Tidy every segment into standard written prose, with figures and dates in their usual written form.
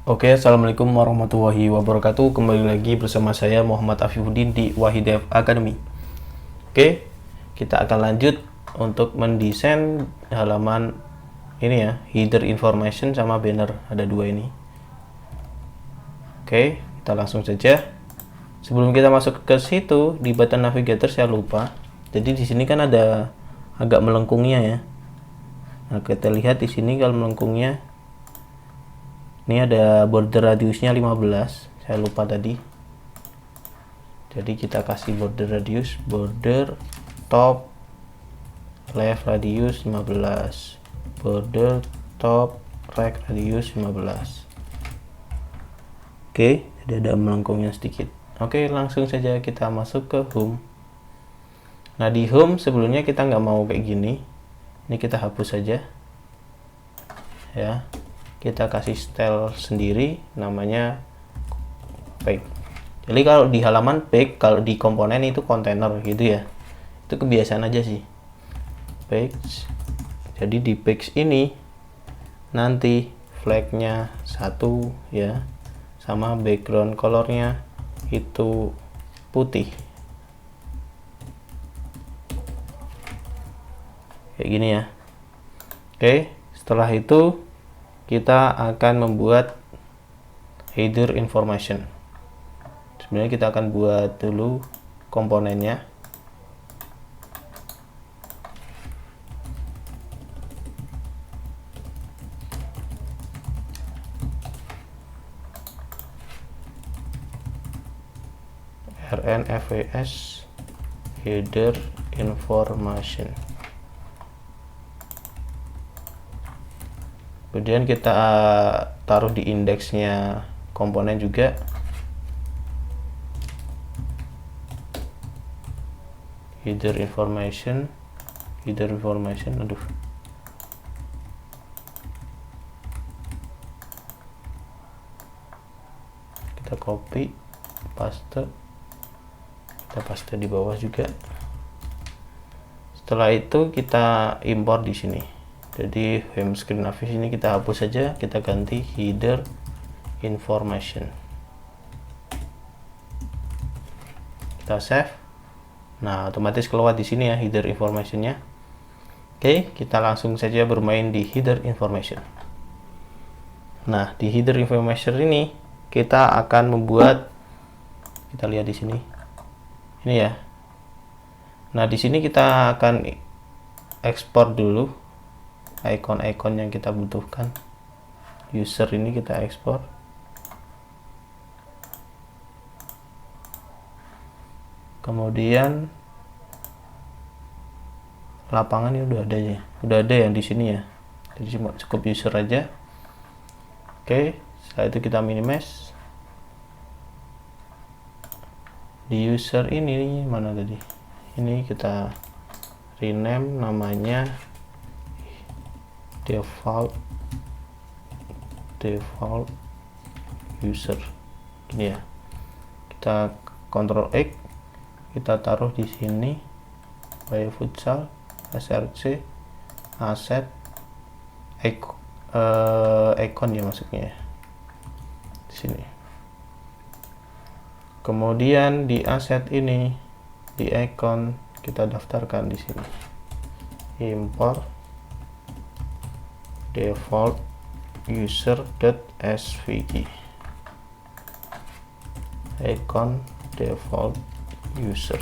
Oke, Assalamualaikum warahmatullahi wabarakatuh. Kembali lagi bersama saya Muhammad Afifuddin di Wahidev Academy. Oke, kita akan lanjut untuk mendesain halaman ini ya, header information sama banner. Ada dua ini. Oke, kita langsung saja. Sebelum kita masuk ke situ, di button navigator saya lupa. Jadi di sini kan ada agak melengkungnya ya. Nah, kita lihat di sini kalau melengkungnya ini ada border radiusnya 15, saya lupa tadi. Jadi kita kasih border radius, border top left radius 15, border top right radius 15. Oke, jadi ada melengkungnya sedikit. Oke, langsung saja kita masuk ke home. Nah, di home sebelumnya kita nggak mau kayak gini. Ini kita hapus saja ya. Kita kasih style sendiri, namanya page. Jadi kalau di halaman page, kalau di komponen itu kontainer gitu ya, itu kebiasaan aja sih, page. Jadi di page ini nanti flagnya 1 ya, sama background colornya itu putih kayak gini ya. Oke, setelah itu kita akan membuat header information. Sebenarnya kita akan buat dulu komponennya. RNFS header information. Kemudian kita taruh di indeksnya komponen juga. Header information, aduh. Kita copy, paste. Kita paste di bawah juga. Setelah itu kita import di sini. Jadi home screen navigation ini kita hapus saja, kita ganti header information. Kita save. Nah, otomatis keluar di sini ya header informationnya. Oke, kita langsung saja bermain di header information. Nah, di header information ini kita akan membuat, kita lihat di sini. Ini ya. Nah, di sini kita akan ekspor dulu icon-icon yang kita butuhkan. User ini kita ekspor. Kemudian lapangan ini udah ada ya. Udah ada yang di sini ya. Jadi cuma cukup user aja. Oke, setelah itu kita minimize. Di user ini mana tadi? Ini kita rename namanya default user ini ya. Kita Ctrl X, kita taruh di sini by futsal src asset icon ya masuknya di sini. Kemudian di asset ini, di icon kita daftarkan di sini, import default user.svg icon default user.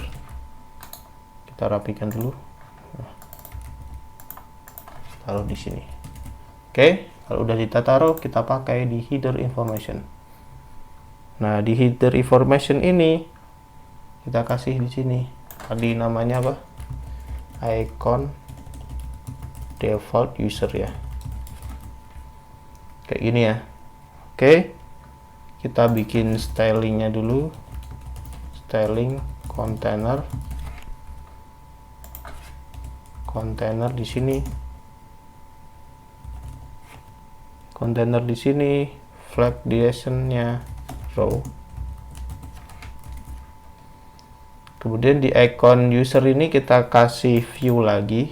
Kita rapikan dulu. Taruh di sini. Oke, kalau udah kita taruh, kita pakai di header information. Nah, di header information ini kita kasih di sini. Tadi namanya apa? Icon default user ya. Kayak gini ya. Oke, kita bikin stylingnya dulu. Styling container di sini. Container di sini, flag directionnya row. Kemudian di icon user ini kita kasih view lagi.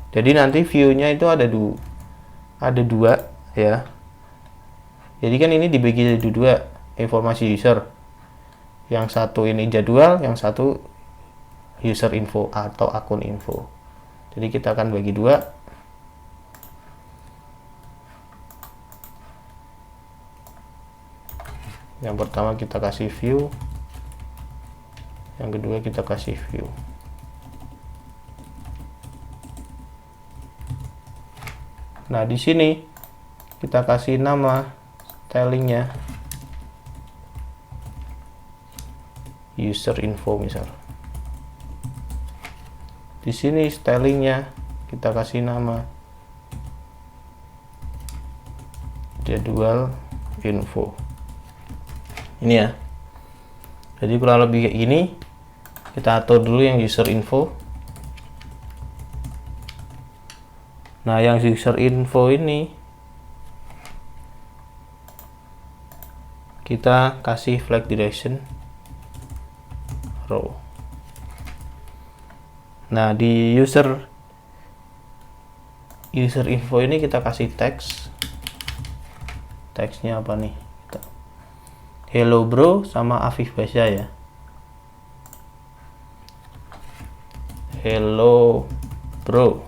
Jadi nanti view-nya itu ada dua ya. Jadi kan ini dibagi jadi dua, informasi user. Yang satu ini jadwal, yang satu user info atau akun info. Jadi kita akan bagi dua. Yang pertama kita kasih view, yang kedua kita kasih view. Nah, di sini kita kasih nama stylingnya user info misal. Di sini stylingnya kita kasih nama jadwal info. Ini ya. Jadi kurang lebih kayak gini. Kita atur dulu yang user info. Nah, yang user info ini kita kasih flag direction row. Nah, di user info ini kita kasih teks. Teksnya apa nih? Hello bro sama Afif Basya ya. Hello bro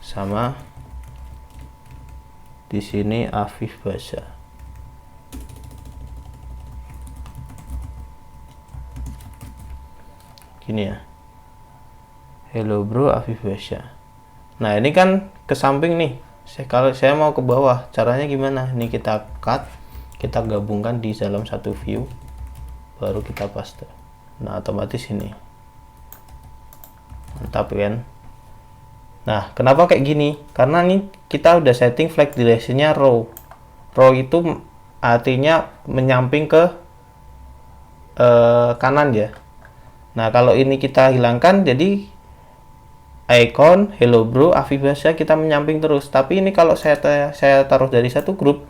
sama di sini Afif Basya. Gini ya. Hello bro Afif Basya. Nah, ini kan ke samping nih. Kalau saya mau ke bawah, caranya gimana? Ini kita cut, kita gabungkan di dalam satu view, baru kita paste. Nah, otomatis ini. Mantap kan? Nah, kenapa kayak gini? Karena nih kita udah setting flag direction-nya row. Row itu artinya menyamping ke kanan ya. Nah, kalau ini kita hilangkan, jadi icon hello bro Afif Basya kita menyamping terus. Tapi ini kalau saya taruh dari satu grup,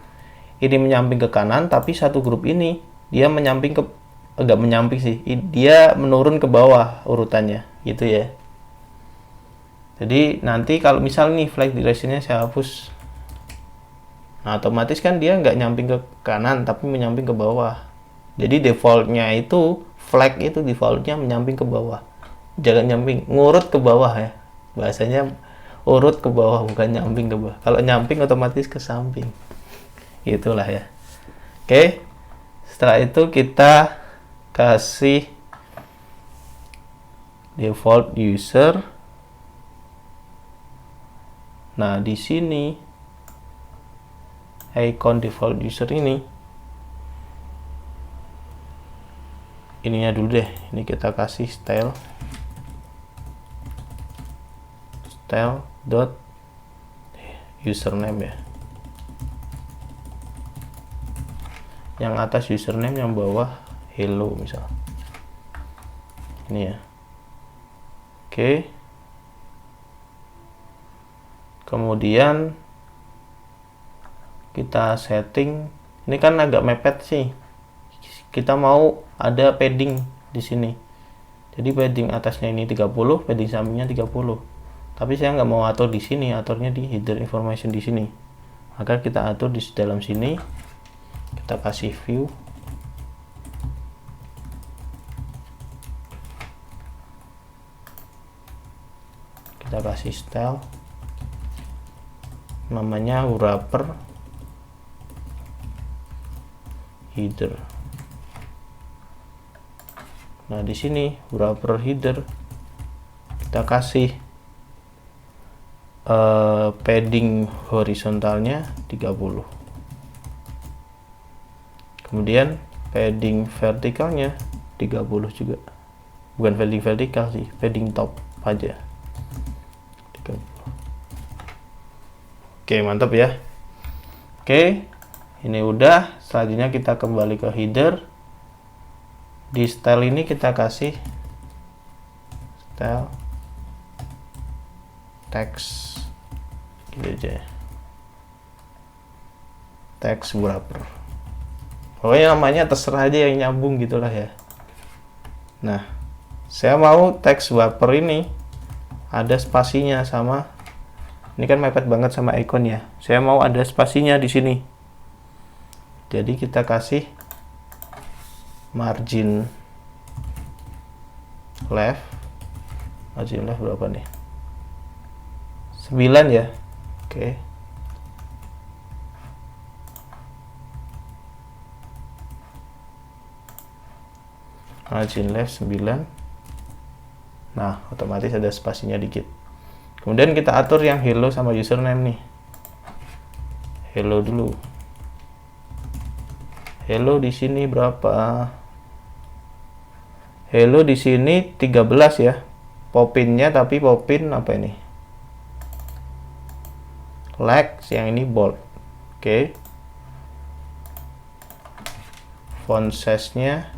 ini menyamping ke kanan, tapi satu grup ini dia menyamping ke, enggak menyamping sih, dia menurun ke bawah urutannya gitu ya. Jadi nanti kalau misal nih flag direction-nya saya hapus, nah otomatis kan dia nggak nyamping ke kanan tapi menyamping ke bawah. Jadi defaultnya itu flag itu defaultnya menyamping ke bawah, jangan nyamping, ngurut ke bawah ya, bahasanya urut ke bawah bukan nyamping ke bawah. Kalau nyamping otomatis ke samping, itulah ya. Oke, setelah itu kita kasih default user. Nah, di sini icon default user ininya dulu deh. Ini kita kasih style dot username ya. Yang atas username, yang bawah hello misal. Ini ya. Oke. Kemudian kita setting, ini kan agak mepet sih. Kita mau ada padding di sini. Jadi padding atasnya ini 30, padding sampingnya 30. Tapi saya nggak mau atur di sini, aturnya di header information di sini. Maka kita atur di dalam sini. Kita kasih view. Kita kasih style. Namanya wrapper header. Nah, di sini wrapper header kita kasih padding horizontalnya 30. Kemudian padding vertikalnya 30 juga. Bukan padding vertikal sih, padding top aja. 30. Oke, mantap ya. Oke, ini udah. Selanjutnya kita kembali ke header. Di style ini kita kasih style text gitu aja. Text wrapper. Pokoknya namanya terserah aja yang nyambung gitulah ya. Nah, saya mau text wrapper ini ada spasinya sama Ini kan mepet banget sama ikonnya. Saya mau ada spasinya di sini. Jadi kita kasih margin left. Margin left berapa nih? 9 ya. Oke. Margin left 9. Nah, otomatis ada spasinya dikit. Kemudian kita atur yang hello sama username nih. Hello dulu. Hello di sini berapa? Hello di sini 13 ya. Popinnya tapi popin apa ini? Lex, yang ini bold. Oke. Font size-nya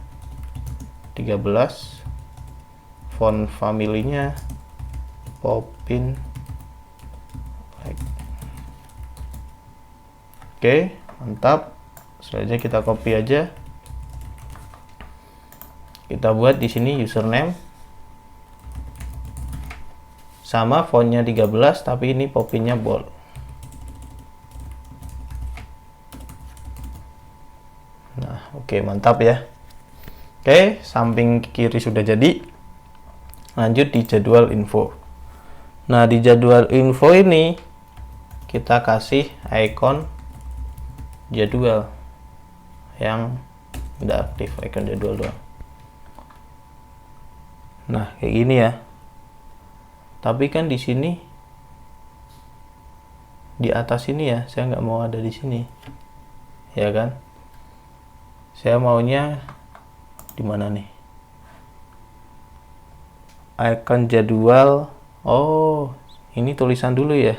13. Font family-nya popin. Oke, mantap. Selanjutnya kita copy aja. Kita buat di sini username. Sama fontnya 13 tapi ini popinnya bold. Nah, oke, mantap ya. Oke, samping kiri sudah jadi. Lanjut di jadwal info. Nah, di jadwal info ini kita kasih icon jadwal yang udah aktif, icon jadwal doang. Nah, kayak gini ya. Tapi kan di sini, di atas ini ya, saya nggak mau ada di sini, ya kan? Saya maunya di mana nih? Icon jadwal. Oh, ini tulisan dulu ya.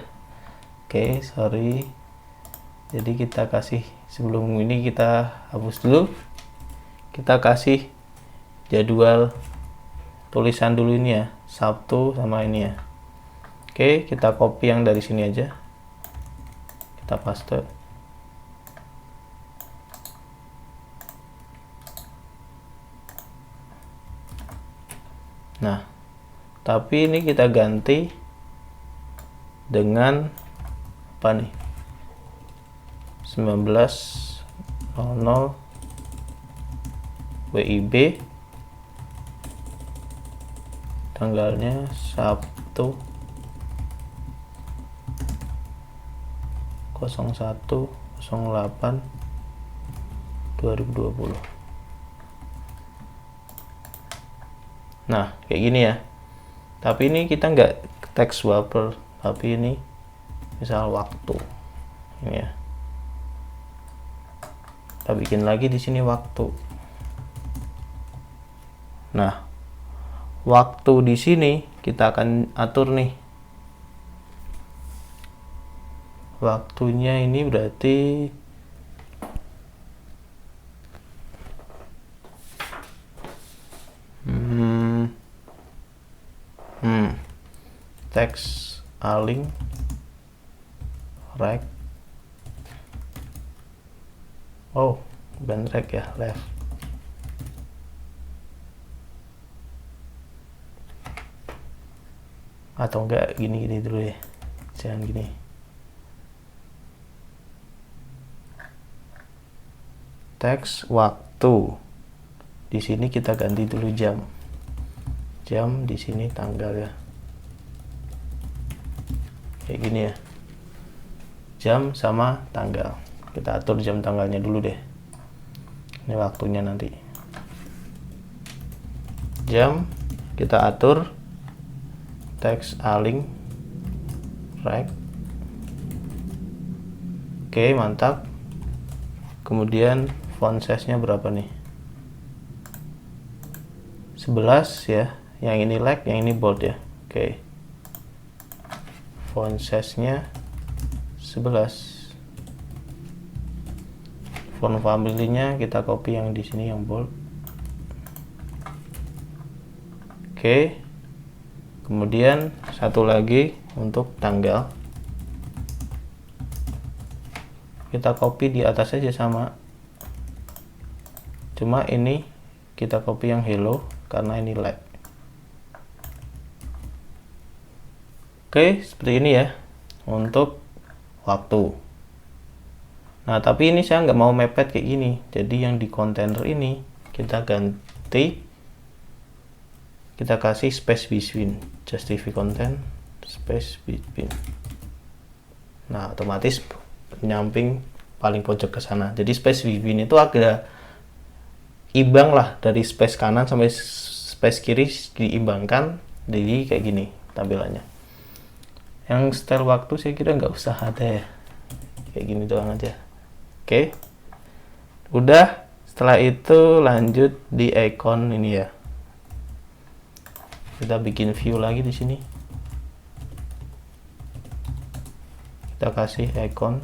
Oke, sorry. Jadi kita kasih, sebelum ini kita hapus dulu. Kita kasih jadwal tulisan dulu ini ya, Sabtu sama ini ya. Oke, kita copy yang dari sini aja. Kita paste. Nah, tapi ini kita ganti dengan apa nih? 19.00 WIB, tanggalnya Sabtu 01/08/2020. Nah, kayak gini ya. Tapi ini kita nggak text wrapper, tapi ini misal waktu. Ini ya. Kita bikin lagi di sini waktu. Nah, waktu di sini kita akan atur nih. Waktunya ini berarti text align right. Oh, bukan right ya, left. Atau enggak gini dulu ya, jangan gini. Teks waktu, di sini kita ganti dulu jam di sini tanggal ya, kayak gini ya, jam sama tanggal. Kita atur jam tanggalnya dulu deh, ini waktunya nanti. Jam kita atur text align right. Oke, mantap. Kemudian font size-nya berapa nih? 11 ya. Yang ini like, yang ini bold ya. Oke. Font size-nya 11. Font family-nya kita copy yang di sini yang bold. Oke. Kemudian satu lagi untuk tanggal. Kita copy di atas aja sama. Cuma ini kita copy yang hello karena ini like. Oke, seperti ini ya. untuk waktu. Nah, tapi ini saya nggak mau mepet kayak gini. Jadi yang di kontainer ini kita ganti, kita kasih space between, justify content, space between. Nah, otomatis nyamping paling pojok ke sana. Jadi space between itu agak imbang lah, dari space kanan sampai space kiri diimbangkan. Jadi kayak gini tampilannya. Yang style waktu saya kira nggak usah ada ya, kayak gini doang aja. Oke, udah. Setelah itu lanjut di icon ini ya, kita bikin view lagi di sini, kita kasih icon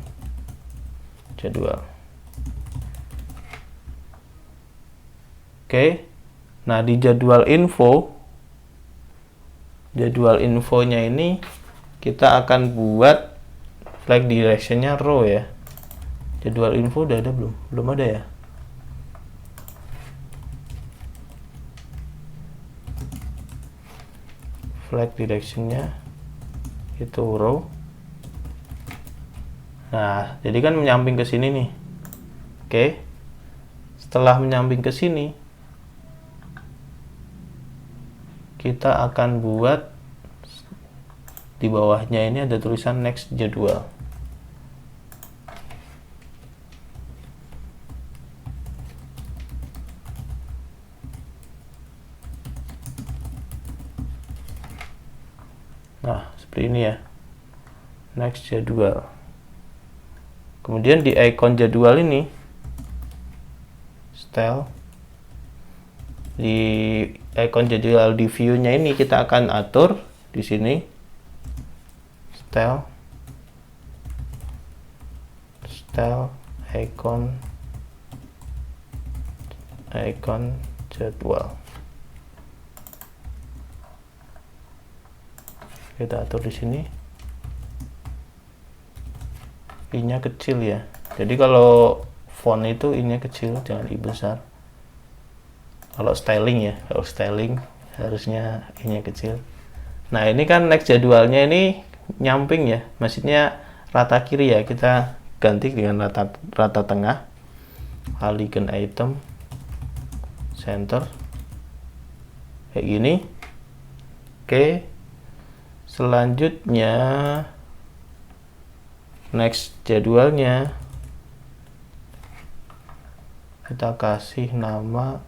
jadwal. Oke, nah di jadwal infonya ini kita akan buat flag directionnya row ya. Jadwal info udah ada belum? Belum ada ya. Flag directionnya itu row. Nah, jadi kan menyamping ke sini nih. Oke, setelah menyamping ke sini, kita akan buat di bawahnya ini ada tulisan next jadwal. Nah, seperti ini ya, next jadwal. Kemudian di icon jadwal ini, style, di icon jadwal di view-nya ini kita akan atur di sini style icon jadwal. Kita atur di sini. I-nya kecil ya. Jadi kalau font itu I-nya kecil, jangan I besar. Kalau styling ya, kalau styling harusnya I-nya kecil. Nah, ini kan next jadwalnya ini nyamping ya, maksudnya rata kiri ya. Kita ganti dengan rata tengah. Align item center kayak gini. Oke, selanjutnya next jadwalnya kita kasih nama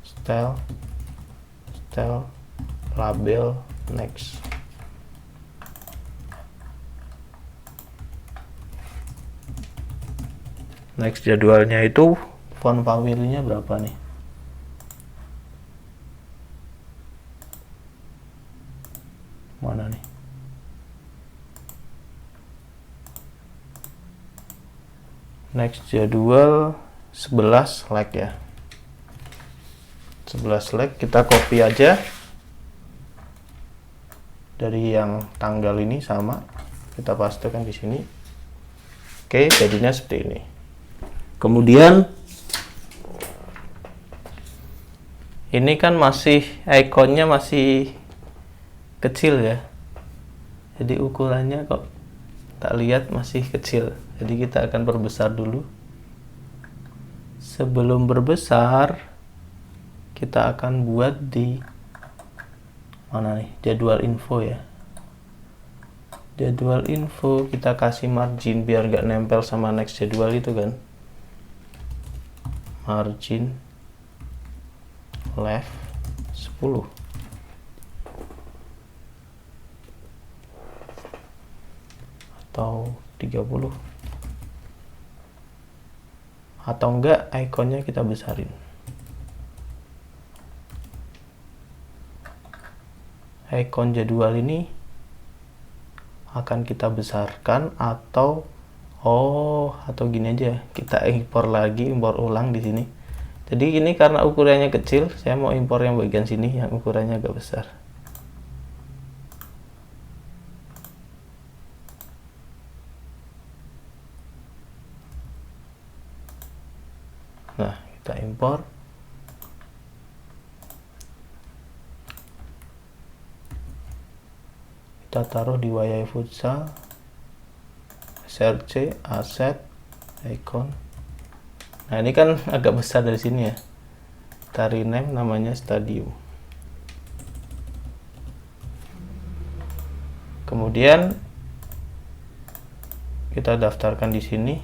style label next. Next jadwalnya itu font family-nya berapa nih? Mana nih? Next jadwal 11 like ya. 11 like, kita copy aja dari yang tanggal ini sama, kita pastekan di sini. Oke, jadinya seperti ini. Kemudian ini kan masih ikonnya masih kecil ya, jadi ukurannya kok tak lihat masih kecil, jadi kita akan perbesar dulu. Sebelum berbesar, kita akan buat di mana nih, jadwal info ya. Jadwal info kita kasih margin biar gak nempel sama next jadwal itu kan. Margin left 10 atau 30, atau enggak ikonnya kita besarin. Icon jadwal ini akan kita besarkan atau gini aja, kita impor ulang di sini. Jadi ini karena ukurannya kecil, saya mau impor yang bagian sini yang ukurannya agak besar. Nah, kita impor. kita taruh di Wayai Futsal, src, aset, icon. Nah ini kan agak besar dari sini ya, kita rename namanya stadium. Kemudian kita daftarkan di sini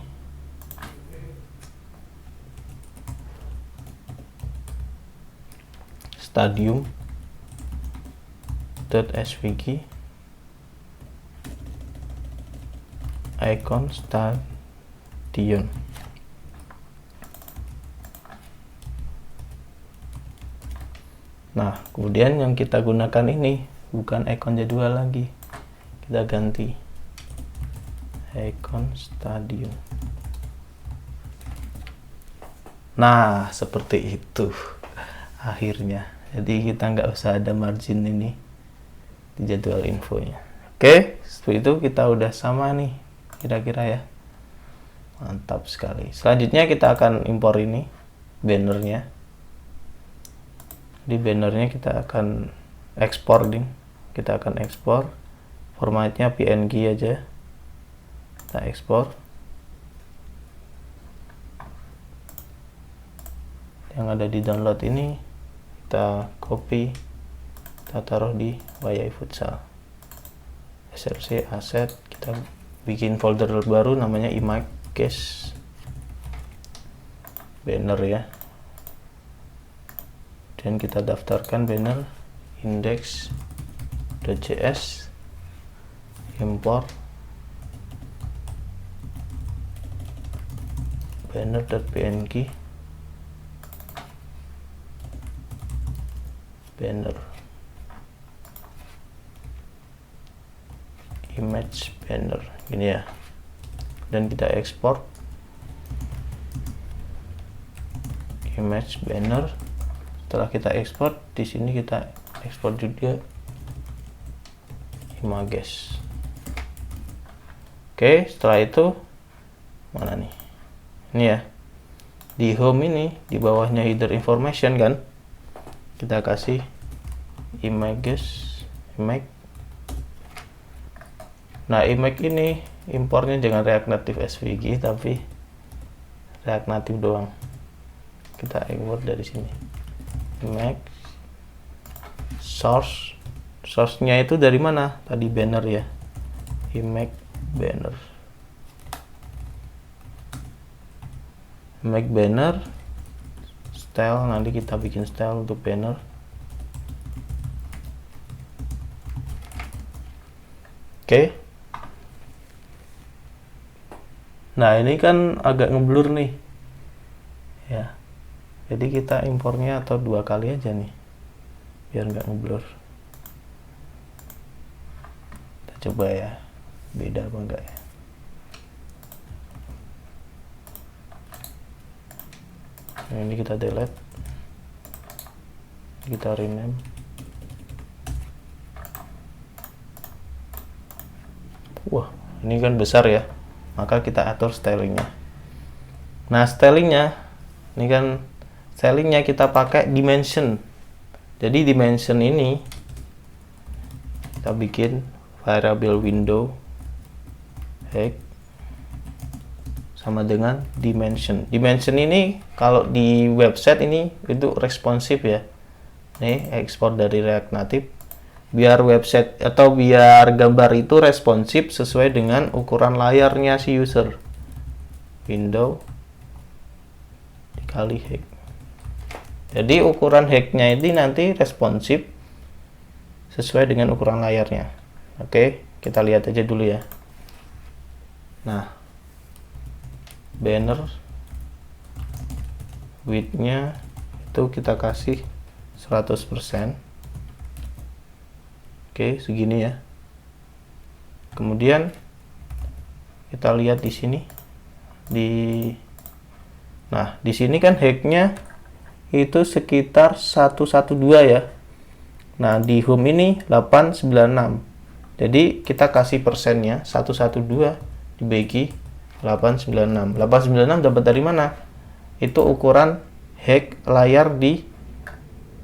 stadium.svg icon stadion. Nah, kemudian yang kita gunakan ini bukan icon jadwal lagi, kita ganti icon stadion. Nah, seperti itu akhirnya. Jadi kita nggak usah ada margin ini di jadwal infonya. Oke, setelah itu kita udah sama nih kira-kira ya. Mantap sekali. Selanjutnya kita akan impor ini bannernya. Di bannernya kita akan exporting. Kita akan ekspor formatnya PNG aja. Kita ekspor. Yang ada di download ini kita copy, kita taruh di Wayai Futsal, src, aset, kita bikin folder baru namanya images banner ya, dan kita daftarkan banner index.js, import banner.png, banner image banner gini ya, dan kita ekspor image banner. Setelah kita ekspor, di sini kita ekspor juga images. Oke, setelah itu mana nih, ini ya, di home ini di bawahnya header information kan, kita kasih images, image. Nah, image ini impornya jangan React Native SVG tapi React Native doang. Kita import dari sini. Image source-nya itu dari mana? Tadi banner ya. Image banner. Image banner style, nanti kita bikin style untuk banner. Oke. Nah, ini kan agak ngeblur nih ya, jadi kita impornya atau 2 kali aja nih biar nggak ngeblur. Kita coba ya, beda apa enggak ya. Nah, ini kita delete, kita rename. Wah, ini kan besar ya, maka kita atur stylingnya. Nah, stylingnya ini kan, stylingnya kita pakai dimension. Jadi dimension ini kita bikin variable window height sama dengan dimension. Dimension ini kalau di website ini itu responsif ya. Nih, ekspor dari React Native biar website atau biar gambar itu responsif sesuai dengan ukuran layarnya si user. Window dikali height. Jadi ukuran height-nya ini nanti responsif sesuai dengan ukuran layarnya. Oke, kita lihat aja dulu ya. Nah, banner width-nya itu kita kasih 100%. Oke, segini ya. Kemudian kita lihat di sini nah, di sini kan height-nya itu sekitar 112 ya. Nah, di home ini 896. Jadi kita kasih persennya 112 dibagi 896. 896 dapat dari mana? Itu ukuran height layar di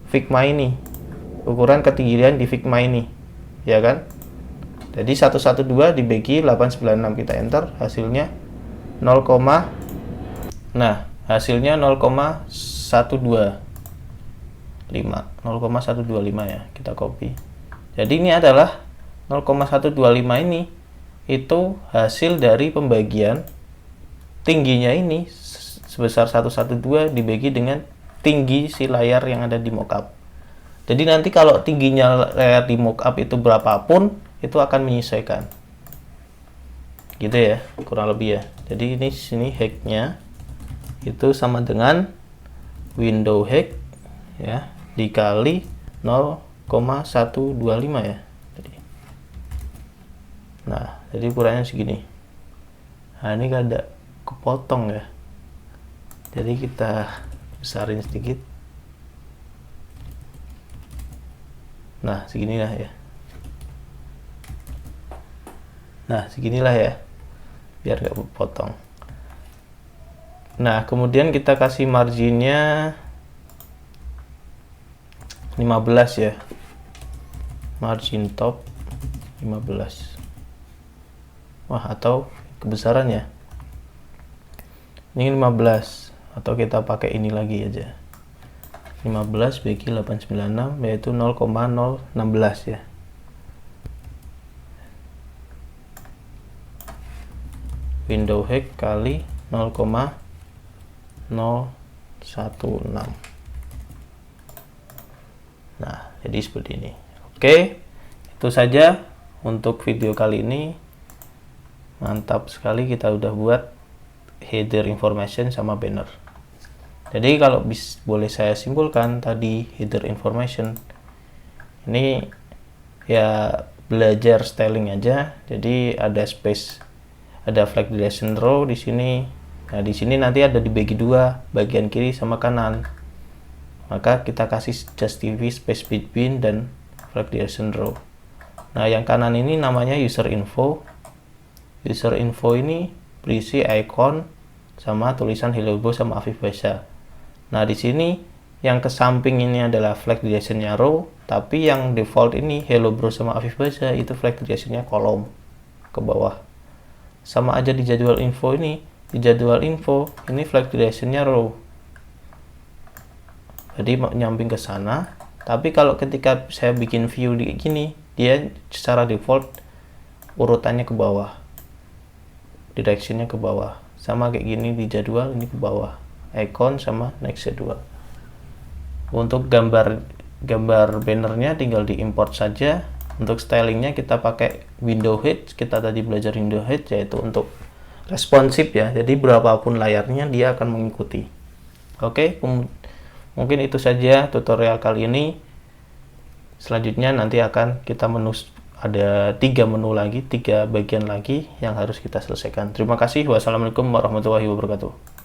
Figma ini. Ukuran ketinggian di Figma ini. Ya kan? Jadi 112 dibagi 896, kita enter, hasilnya 0, nah hasilnya 0,125 ya, kita copy. Jadi ini adalah 0,125 ini itu hasil dari pembagian tingginya ini sebesar 112 dibagi dengan tinggi si layar yang ada di mockup. Jadi nanti kalau tingginya layar di mockup itu berapapun, itu akan menyesuaikan. Gitu ya, kurang lebih ya. Jadi ini sini height-nya itu sama dengan window height ya dikali 0,125 ya. Nah, jadi ukurannya segini. Nah, ini ada kepotong ya. Jadi kita besarin sedikit. Nah, seginilah ya. Nah, seginilah ya. Biar nggak potong. Nah, kemudian kita kasih marginnya 15 ya. Margin top 15. Wah, atau kebesarannya ini 15, atau kita pakai ini lagi aja, 15 bagi 896 yaitu 0,016 ya. Window height kali 0,016. Nah, jadi seperti ini. Oke, itu saja untuk video kali ini. Mantap sekali, kita udah buat header information sama banner. Jadi kalau boleh saya simpulkan tadi, header information ini ya belajar styling aja. Jadi ada space, ada flag duration row di sini. Nah, di sini nanti ada dibagi dua, bagian kiri sama kanan. Maka kita kasih justify space between dan flag duration row. Nah, yang kanan ini namanya user info. User info ini berisi icon sama tulisan Hello Bro sama Afif Basha. Nah, di sini yang ke samping ini adalah flag duration-nya row, tapi yang default ini Hello Bro sama Afif Basha itu flag duration-nya kolom ke bawah. Sama aja di jadwal info ini, di jadwal info ini flag duration-nya row. Jadi nyamping ke sana, tapi kalau ketika saya bikin view di gini, dia secara default urutannya ke bawah. Directionnya ke bawah, sama kayak gini di jadwal ini ke bawah, icon sama next jadwal. Untuk gambar bannernya tinggal diimport saja. Untuk stylingnya kita pakai window height, kita tadi belajar window height yaitu untuk responsif ya, jadi berapapun layarnya dia akan mengikuti. Oke, mungkin itu saja tutorial kali ini. Selanjutnya nanti akan kita ada 3 menu lagi, 3 bagian lagi yang harus kita selesaikan. Terima kasih. Wassalamualaikum warahmatullahi wabarakatuh.